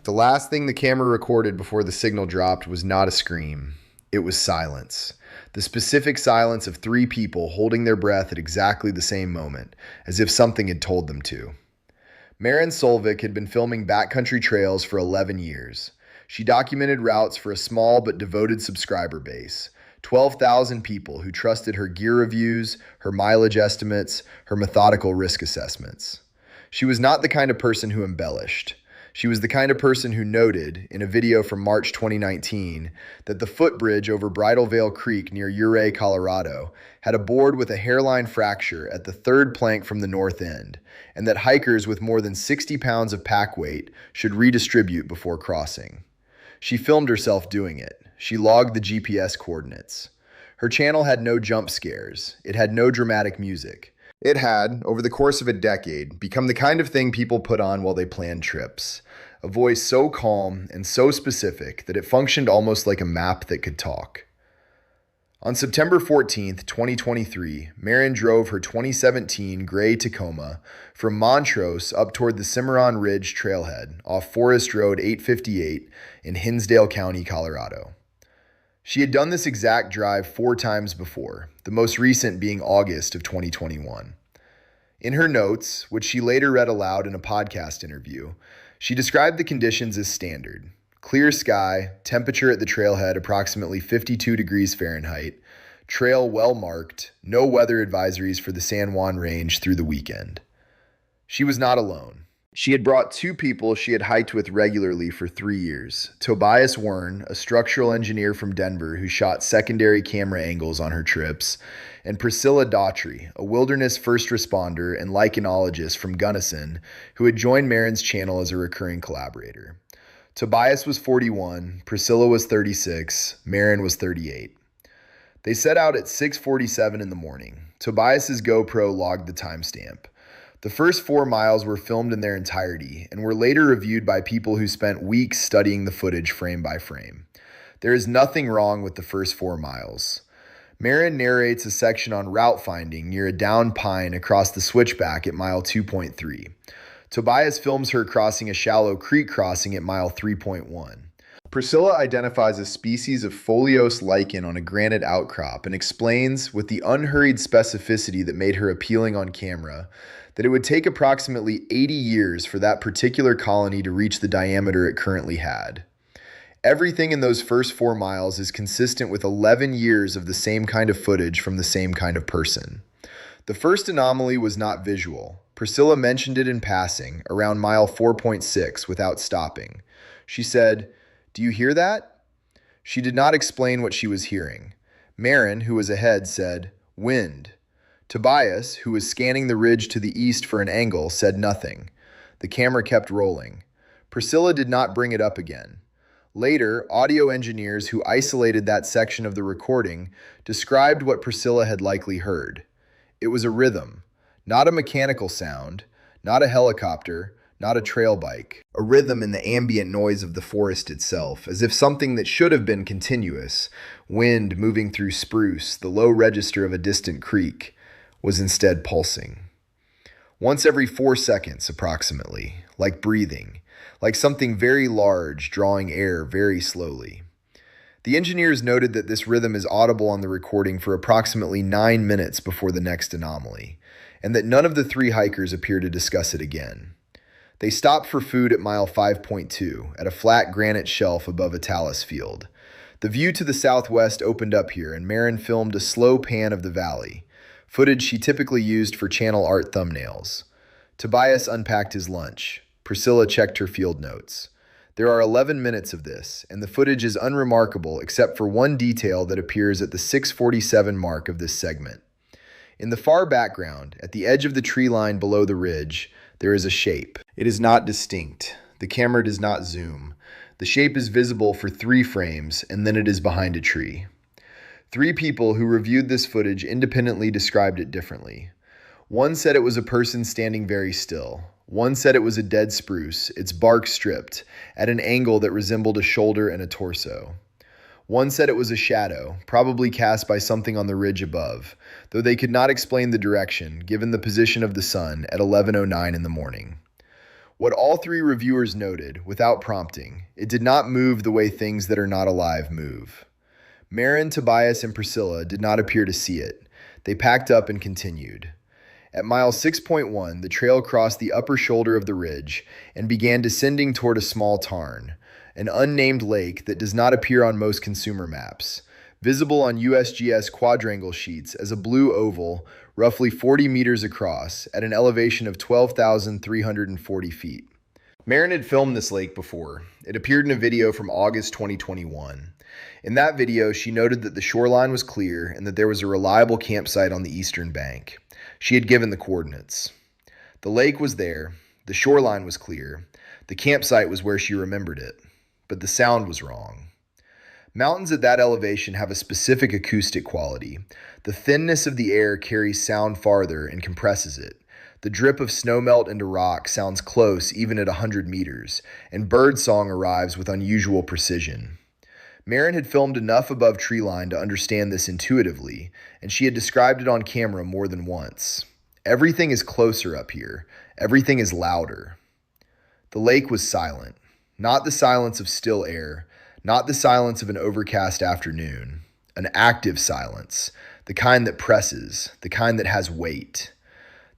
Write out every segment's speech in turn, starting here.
The last thing the camera recorded before the signal dropped was not a scream. It was silence. The specific silence of three people holding their breath at exactly the same moment, as if something had told them to. Maren Solvik had been filming backcountry trails for 11 years. She documented routes for a small but devoted subscriber base. 12,000 people who trusted her gear reviews, her mileage estimates, her methodical risk assessments. She was not the kind of person who embellished. She was the kind of person who noted, in a video from March 2019, that the footbridge over Bridal Veil Creek near Ouray, Colorado, had a board with a hairline fracture at the third plank from the north end, and that hikers with more than 60 pounds of pack weight should redistribute before crossing. She filmed herself doing it. She logged the GPS coordinates. Her channel had no jump scares. It had no dramatic music. It had, over the course of a decade, become the kind of thing people put on while they planned trips. A voice so calm and so specific that it functioned almost like a map that could talk. On September 14th, 2023, Maren drove her 2017 gray Tacoma from Montrose up toward the Cimarron Ridge trailhead off Forest Road 858 in Hinsdale County, Colorado. She had done this exact drive 4 times before, the most recent being August of 2021. In her notes, which she later read aloud in a podcast interview, she described the conditions as standard. Clear sky, temperature at the trailhead approximately 52 degrees Fahrenheit, trail well marked, no weather advisories for the San Juan Range through the weekend. She was not alone. She had brought 2 people she had hiked with regularly for 3 years. Tobias Wern, a structural engineer from Denver who shot secondary camera angles on her trips, and Priscilla Daughtry, a wilderness first responder and lichenologist from Gunnison who had joined Maren's channel as a recurring collaborator. Tobias was 41, Priscilla was 36, Maren was 38. They set out at 6:47 in the morning. Tobias's GoPro logged the timestamp. The first 4 miles were filmed in their entirety and were later reviewed by people who spent weeks studying the footage frame by frame. There is nothing wrong with the first 4 miles. Maren narrates a section on route finding near a downed pine across the switchback at mile 2.3. Tobias films her crossing a shallow creek crossing at mile 3.1. Priscilla identifies a species of foliose lichen on a granite outcrop and explains, with the unhurried specificity that made her appealing on camera, that it would take approximately 80 years for that particular colony to reach the diameter it currently had. Everything in those first 4 miles is consistent with 11 years of the same kind of footage from the same kind of person. The first anomaly was not visual. Priscilla mentioned it in passing, around mile 4.6, without stopping. She said, "Do you hear that?" She did not explain what she was hearing. Maren, who was ahead, said, "Wind." Tobias, who was scanning the ridge to the east for an angle, said nothing. The camera kept rolling. Priscilla did not bring it up again. Later, audio engineers who isolated that section of the recording described what Priscilla had likely heard. It was a rhythm, not a mechanical sound, not a helicopter, not a trail bike. A rhythm in the ambient noise of the forest itself, as if something that should have been continuous, wind moving through spruce, the low register of a distant creek, was instead pulsing. Once every 4 seconds, approximately, like breathing, like something very large drawing air very slowly. The engineers noted that this rhythm is audible on the recording for approximately 9 minutes before the next anomaly, and that none of the 3 hikers appear to discuss it again. They stopped for food at mile 5.2, at a flat granite shelf above a talus field. The view to the southwest opened up here, and Maren filmed a slow pan of the valley, footage she typically used for channel art thumbnails. Tobias unpacked his lunch. Priscilla checked her field notes. There are 11 minutes of this, and the footage is unremarkable except for one detail that appears at the 6:47 mark of this segment. In the far background, at the edge of the tree line below the ridge, there is a shape. It is not distinct. The camera does not zoom. The shape is visible for 3 frames, and then it is behind a tree. 3 people who reviewed this footage independently described it differently. One said it was a person standing very still. One said it was a dead spruce, its bark stripped, at an angle that resembled a shoulder and a torso. One said it was a shadow, probably cast by something on the ridge above, though they could not explain the direction, given the position of the sun at 11:09 in the morning. What all three reviewers noted, without prompting, it did not move the way things that are not alive move. Maren, Tobias, and Priscilla did not appear to see it. They packed up and continued. At mile 6.1, the trail crossed the upper shoulder of the ridge and began descending toward a small tarn, an unnamed lake that does not appear on most consumer maps, visible on USGS quadrangle sheets as a blue oval roughly 40 meters across at an elevation of 12,340 feet. Maren had filmed this lake before. It appeared in a video from August 2021. In that video, she noted that the shoreline was clear and that there was a reliable campsite on the eastern bank. She had given the coordinates. The lake was there, the shoreline was clear, the campsite was where she remembered it, but the sound was wrong. Mountains at that elevation have a specific acoustic quality. The thinness of the air carries sound farther and compresses it. The drip of snowmelt into rock sounds close even at 100 meters, and birdsong arrives with unusual precision. Maren had filmed enough above treeline to understand this intuitively, and she had described it on camera more than once. Everything is closer up here. Everything is louder. The lake was silent. Not the silence of still air, not the silence of an overcast afternoon. An active silence, the kind that presses, the kind that has weight.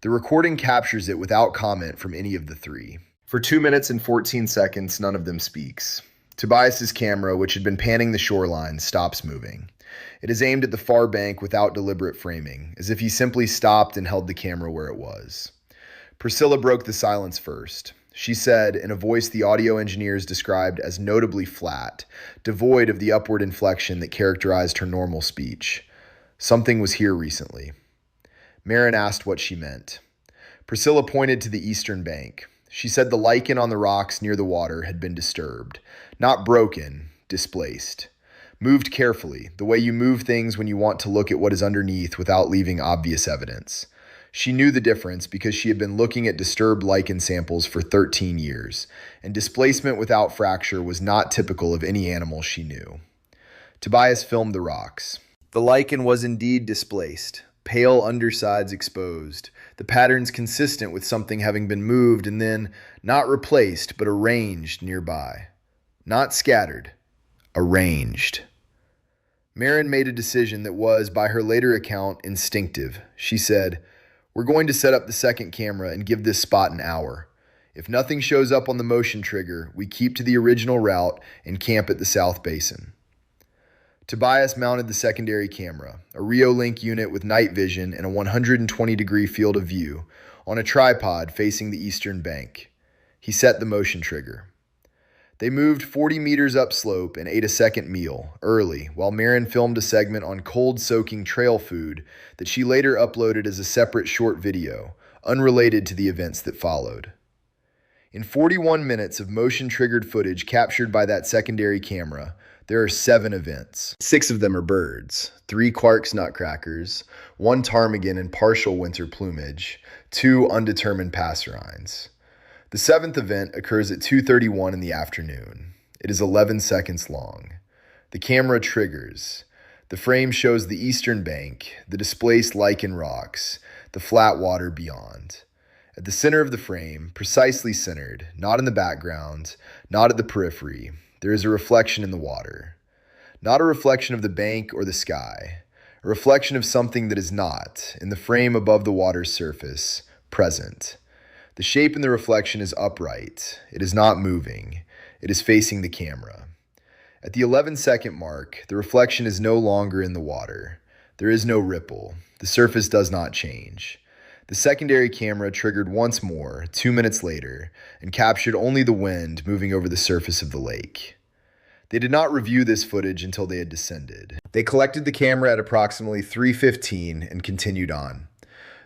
The recording captures it without comment from any of the three. For 2 minutes and 14 seconds, none of them speaks. Tobias's camera, which had been panning the shoreline, stops moving. It is aimed at the far bank without deliberate framing, as if he simply stopped and held the camera where it was. Priscilla broke the silence first. She said, in a voice the audio engineers described as notably flat, devoid of the upward inflection that characterized her normal speech, "Something was here recently." Maren asked what she meant. Priscilla pointed to the eastern bank. She said the lichen on the rocks near the water had been disturbed. Not broken, displaced. Moved carefully, the way you move things when you want to look at what is underneath without leaving obvious evidence. She knew the difference because she had been looking at disturbed lichen samples for 13 years, and displacement without fracture was not typical of any animal she knew. Tobias filmed the rocks. The lichen was indeed displaced, pale undersides exposed, the patterns consistent with something having been moved and then not replaced but arranged nearby. Not scattered, arranged. Maren made a decision that was, by her later account, instinctive. She said, "We're going to set up the second camera and give this spot an hour. If nothing shows up on the motion trigger, we keep to the original route and camp at the South Basin." Tobias mounted the secondary camera, a Reolink unit with night vision and a 120-degree field of view, on a tripod facing the eastern bank. He set the motion trigger. They moved 40 meters upslope and ate a second meal, early, while Maren filmed a segment on cold-soaking trail food that she later uploaded as a separate short video, unrelated to the events that followed. In 41 minutes of motion-triggered footage captured by that secondary camera, there are 7 events. 6 of them are birds, 3 Clark's nutcrackers, 1 ptarmigan in partial winter plumage, 2 undetermined passerines. The 7th event occurs at 2:31 in the afternoon. It is 11 seconds long. The camera triggers. The frame shows the eastern bank, the displaced lichen rocks, the flat water beyond. At the center of the frame, precisely centered, not in the background, not at the periphery, there is a reflection in the water. Not a reflection of the bank or the sky, a reflection of something that is not, in the frame above the water's surface, present. The shape in the reflection is upright. It is not moving. It is facing the camera. At the 11-second mark, the reflection is no longer in the water. There is no ripple. The surface does not change. The secondary camera triggered once more, 2 minutes later, and captured only the wind moving over the surface of the lake. They did not review this footage until they had descended. They collected the camera at approximately 3:15 and continued on.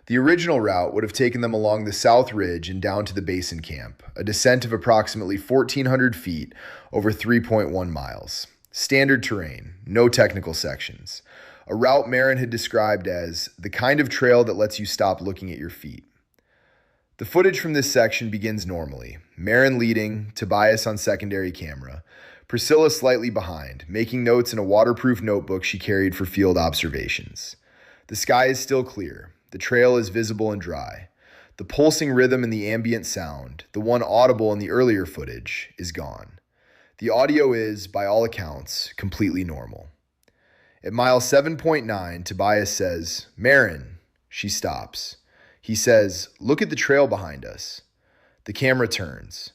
The original route would have taken them along the South Ridge and down to the Basin Camp, a descent of approximately 1,400 feet over 3.1 miles. Standard terrain, no technical sections. A route Maren had described as the kind of trail that lets you stop looking at your feet. The footage from this section begins normally, Maren leading, Tobias on secondary camera, Priscilla slightly behind, making notes in a waterproof notebook she carried for field observations. The sky is still clear. The trail is visible and dry. The pulsing rhythm and the ambient sound, the one audible in the earlier footage, is gone. The audio is, by all accounts, completely normal. At mile 7.9, Tobias says, "Marin." She stops. He says, "Look at the trail behind us." The camera turns.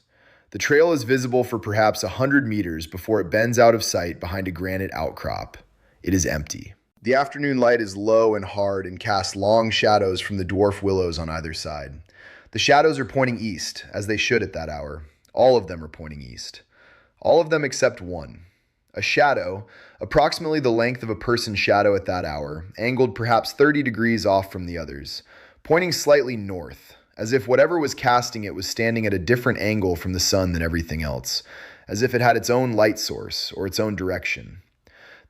The trail is visible for perhaps 100 meters before it bends out of sight behind a granite outcrop. It is empty. The afternoon light is low and hard and casts long shadows from the dwarf willows on either side. The shadows are pointing east, as they should at that hour. All of them are pointing east. All of them except one. A shadow, approximately the length of a person's shadow at that hour, angled perhaps 30 degrees off from the others, pointing slightly north, as if whatever was casting it was standing at a different angle from the sun than everything else, as if it had its own light source or its own direction.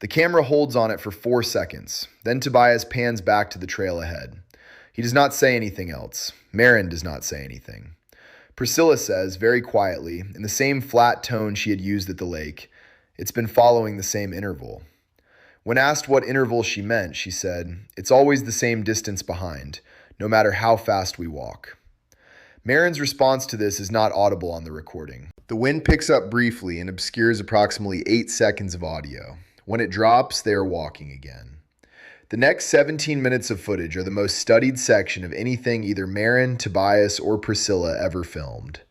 The camera holds on it for 4 seconds. Then Tobias pans back to the trail ahead. He does not say anything else. Marin does not say anything. Priscilla says, very quietly, in the same flat tone she had used at the lake, "It's been following the same interval." When asked what interval she meant, she said, "It's always the same distance behind, no matter how fast we walk." Marin's response to this is not audible on the recording. The wind picks up briefly and obscures approximately 8 seconds of audio. When it drops, they are walking again. The next 17 minutes of footage are the most studied section of anything either Marin, Tobias, or Priscilla ever filmed.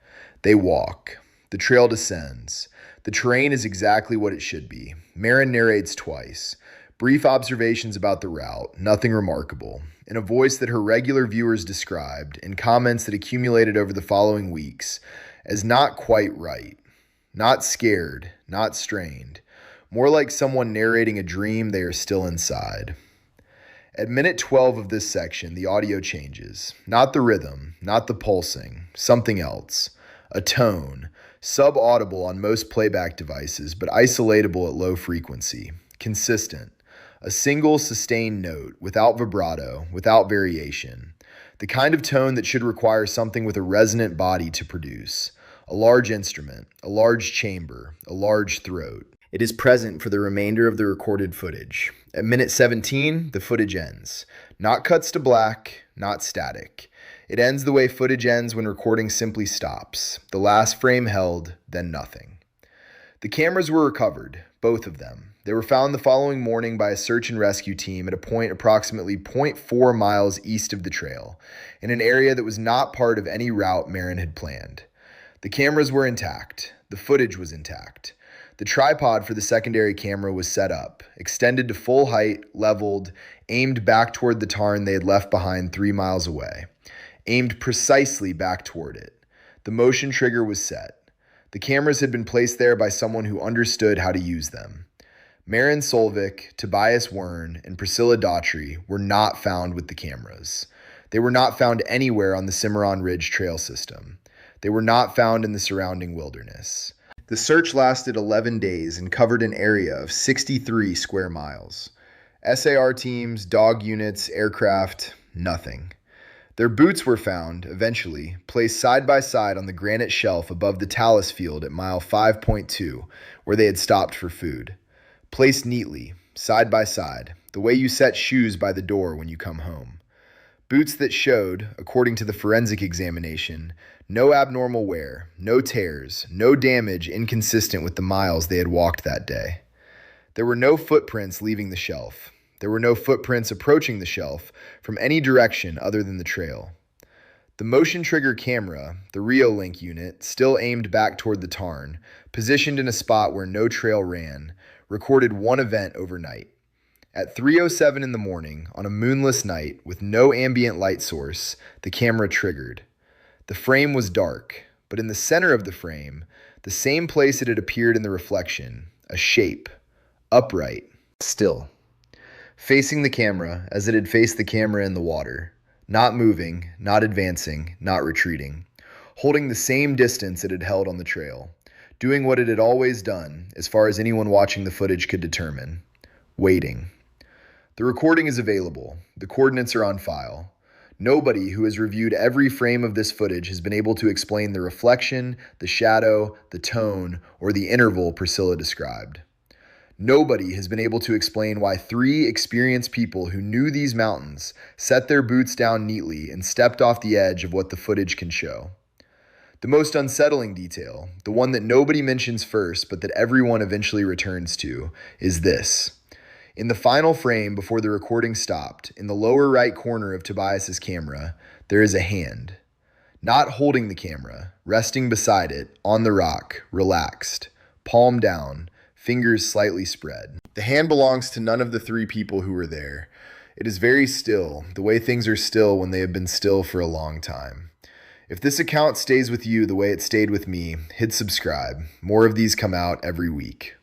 They walk. The trail descends. The terrain is exactly what it should be. Marin narrates twice. Brief observations about the route, nothing remarkable, in a voice that her regular viewers described, in comments that accumulated over the following weeks, as not quite right. Not scared, not strained. More like someone narrating a dream they are still inside. At minute 12 of this section, the audio changes. Not the rhythm, not the pulsing, something else. A tone, sub-audible on most playback devices, but isolatable at low frequency. Consistent. A single sustained note, without vibrato, without variation. The kind of tone that should require something with a resonant body to produce. A large instrument, a large chamber, a large throat. It is present for the remainder of the recorded footage. At minute 17, the footage ends. Not cuts to black, not static. It ends the way footage ends when recording simply stops. The last frame held, then nothing. The cameras were recovered, both of them. They were found the following morning by a search and rescue team at a point approximately 0.4 miles east of the trail, in an area that was not part of any route Marin had planned. The cameras were intact. The footage was intact. The tripod for the secondary camera was set up, extended to full height, leveled, aimed back toward the tarn they had left behind 3 miles away. Aimed precisely back toward it. The motion trigger was set. The cameras had been placed there by someone who understood how to use them. Marin Solvik, Tobias Wern, and Priscilla Daughtry were not found with the cameras. They were not found anywhere on the Cimarron Ridge trail system. They were not found in the surrounding wilderness. The search lasted 11 days and covered an area of 63 square miles. SAR teams, dog units, aircraft, nothing. Their boots were found, eventually, placed side by side on the granite shelf above the talus field at mile 5.2, where they had stopped for food. Placed neatly, side by side, the way you set shoes by the door when you come home. Boots that showed, according to the forensic examination, no abnormal wear, no tears, no damage inconsistent with the miles they had walked that day. There were no footprints leaving the shelf. There were no footprints approaching the shelf from any direction other than the trail. The motion trigger camera, the Reolink unit, still aimed back toward the tarn, positioned in a spot where no trail ran, recorded one event overnight. At 3:07 in the morning, on a moonless night with no ambient light source, the camera triggered. The frame was dark, but in the center of the frame, the same place it had appeared in the reflection, a shape, upright, still. Facing the camera as it had faced the camera in the water, not moving, not advancing, not retreating, holding the same distance it had held on the trail, doing what it had always done, as far as anyone watching the footage could determine, waiting. The recording is available. The coordinates are on file. Nobody who has reviewed every frame of this footage has been able to explain the reflection, the shadow, the tone, or the interval Priscilla described. Nobody has been able to explain why three experienced people who knew these mountains set their boots down neatly and stepped off the edge of what the footage can show. The most unsettling detail, the one that nobody mentions first but that everyone eventually returns to, is this. In the final frame before the recording stopped, in the lower right corner of Tobias's camera, there is a hand. Not holding the camera, resting beside it, on the rock, relaxed, palm down, fingers slightly spread. The hand belongs to none of the three people who were there. It is very still, the way things are still when they have been still for a long time. If this account stays with you the way it stayed with me, hit subscribe. More of these come out every week.